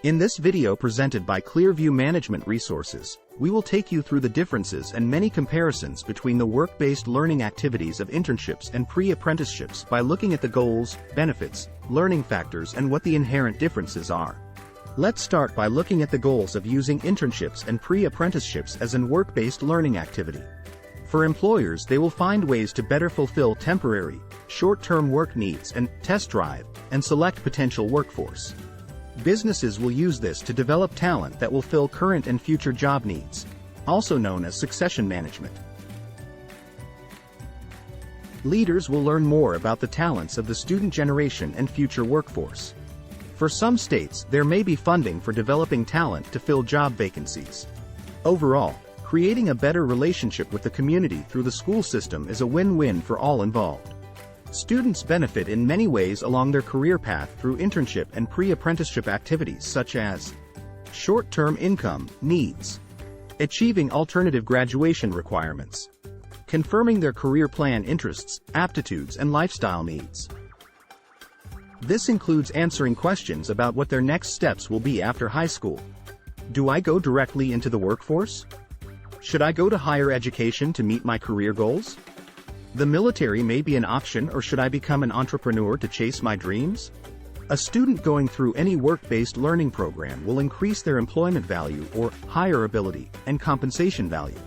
In this video presented by ClearView Management Resources, we will take you through the differences and many comparisons between the work-based learning activities of internships and pre-apprenticeships by looking at the goals, benefits, learning factors, and what the inherent differences are. Let's start by looking at the goals of using internships and pre-apprenticeships as an work-based learning activity. For employers, they will find ways to better fulfill temporary, short-term work needs and test drive and select potential workforce. Businesses will use this to develop talent that will fill current and future job needs, also known as succession management. Leaders will learn more about the talents of the student generation and future workforce. For some states, there may be funding for developing talent to fill job vacancies. Overall, creating a better relationship with the community through the school system is a win-win for all involved. Students benefit in many ways along their career path through internship and pre-apprenticeship activities such as short-term income needs, achieving alternative graduation requirements, confirming their career plan interests, aptitudes, and lifestyle needs. This includes answering questions about what their next steps will be after high school. Do I go directly into the workforce? Should I go to higher education to meet my career goals? The military may be an option, or should I become an entrepreneur to chase my dreams? A student going through any work-based learning program will increase their employment value or higher ability and compensation value.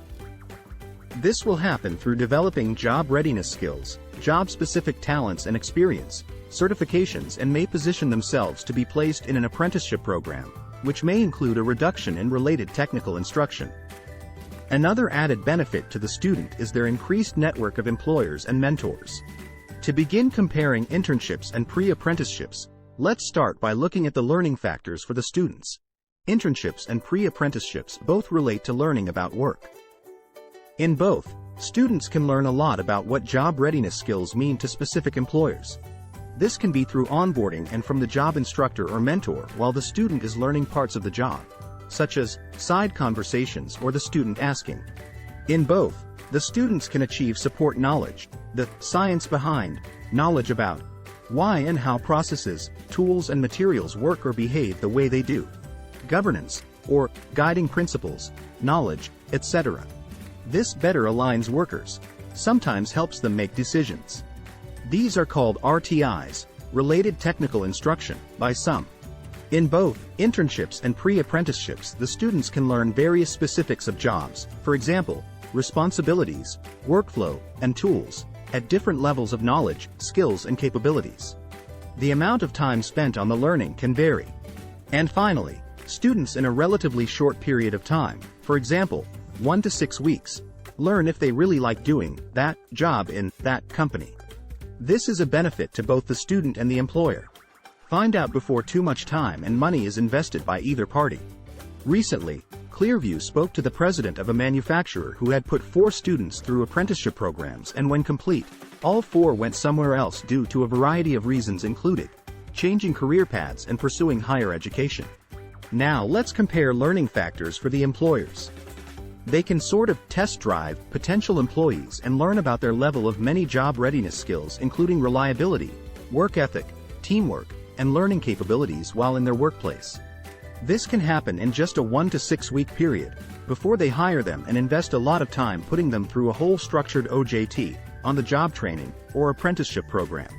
This will happen through developing job readiness skills, job-specific talents and experience, certifications, and may position themselves to be placed in an apprenticeship program, which may include a reduction in related technical instruction. Another added benefit to the student is their increased network of employers and mentors. To begin comparing internships and pre-apprenticeships, let's start by looking at the learning factors for the students. Internships and pre-apprenticeships both relate to learning about work. In both, students can learn a lot about what job readiness skills mean to specific employers. This can be through onboarding and from the job instructor or mentor while the student is learning parts of the job, such as side conversations or the student asking. In both, the students can achieve support knowledge, the science behind, knowledge about why and how processes, tools, and materials work or behave the way they do, governance, or guiding principles, knowledge, etc. This better aligns workers, sometimes helps them make decisions. These are called RTIs, related technical instruction, by some. In both internships and pre-apprenticeships, the students can learn various specifics of jobs, for example, responsibilities, workflow, and tools, at different levels of knowledge, skills, and capabilities. The amount of time spent on the learning can vary. And finally, students in a relatively short period of time, for example, 1 to 6 weeks, learn if they really like doing that job in that company. This is a benefit to both the student and the employer. Find out before too much time and money is invested by either party. Recently, ClearView spoke to the president of a manufacturer who had put 4 students through apprenticeship programs, and when complete, all 4 went somewhere else due to a variety of reasons, including changing career paths and pursuing higher education. Now let's compare learning factors for the employers. They can sort of test drive potential employees and learn about their level of many job readiness skills, including reliability, work ethic, teamwork, and learning capabilities while in their workplace. This can happen in just a 1 to 6 week period, before they hire them and invest a lot of time putting them through a whole structured OJT, on-the-job training, or apprenticeship program.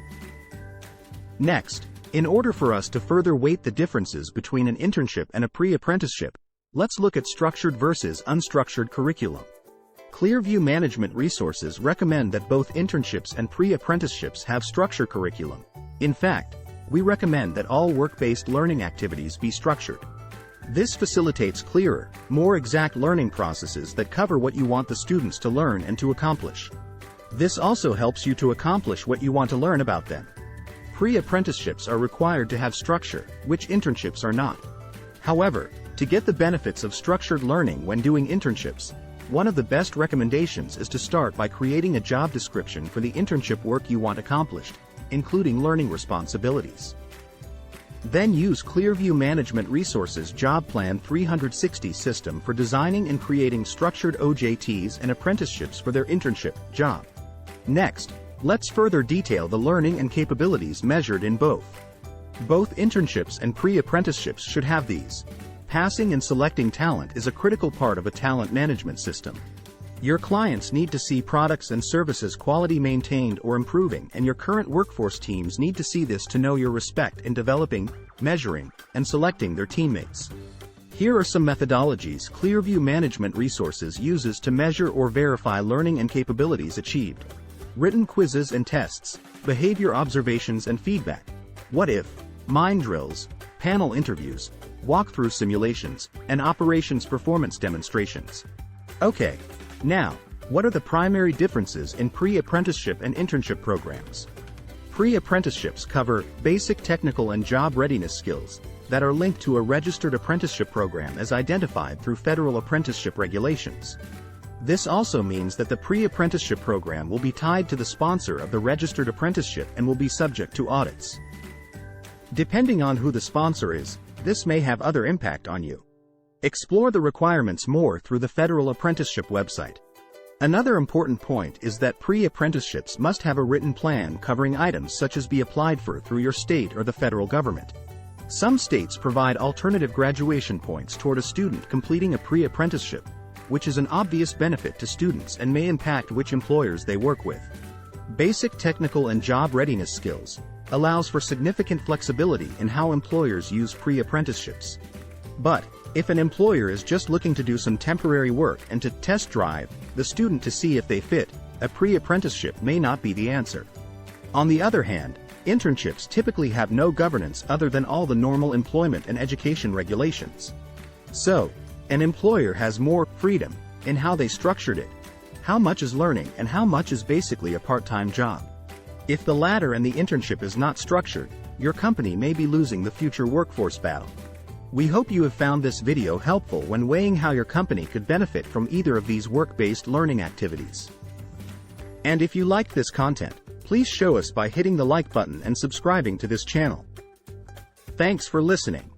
Next, in order for us to further weight the differences between an internship and a pre-apprenticeship, let's look at structured versus unstructured curriculum. ClearView Management Resources recommend that both internships and pre-apprenticeships have structured curriculum. In fact, we recommend that all work-based learning activities be structured. This facilitates clearer, more exact learning processes that cover what you want the students to learn and to accomplish. This also helps you to accomplish what you want to learn about them. Pre-apprenticeships are required to have structure, which internships are not. However, to get the benefits of structured learning when doing internships, one of the best recommendations is to start by creating a job description for the internship work you want accomplished, including learning responsibilities. Then use ClearView Management Resources Job Plan 360 system for designing and creating structured OJTs and apprenticeships for their internship job. Next, let's further detail the learning and capabilities measured in both. Both internships and pre-apprenticeships should have these. Passing and selecting talent is a critical part of a talent management system. Your clients need to see products and services quality maintained or improving, and your current workforce teams need to see this to know your respect in developing, measuring, and selecting their teammates. Here are some methodologies ClearView Management Resources uses to measure or verify learning and capabilities achieved. Written quizzes and tests, behavior observations and feedback, what if, mind drills, panel interviews, walkthrough simulations, and operations performance demonstrations. Okay, now, what are the primary differences in pre-apprenticeship and internship programs? Pre-apprenticeships cover basic technical and job readiness skills that are linked to a registered apprenticeship program as identified through federal apprenticeship regulations. This also means that the pre-apprenticeship program will be tied to the sponsor of the registered apprenticeship and will be subject to audits. Depending on who the sponsor is, this may have other impact on you. Explore the requirements more through the federal apprenticeship website. Another important point is that pre-apprenticeships must have a written plan covering items such as be applied for through your state or the federal government. Some states provide alternative graduation points toward a student completing a pre-apprenticeship, which is an obvious benefit to students and may impact which employers they work with. Basic technical and job readiness skills allows for significant flexibility in how employers use pre-apprenticeships. But, if an employer is just looking to do some temporary work and to test drive the student to see if they fit, a pre-apprenticeship may not be the answer. On the other hand, internships typically have no governance other than all the normal employment and education regulations. So, an employer has more freedom in how they structured it, how much is learning and how much is basically a part-time job. If the latter and the internship is not structured, your company may be losing the future workforce battle. We hope you have found this video helpful when weighing how your company could benefit from either of these work-based learning activities. And if you liked this content, please show us by hitting the like button and subscribing to this channel. Thanks for listening.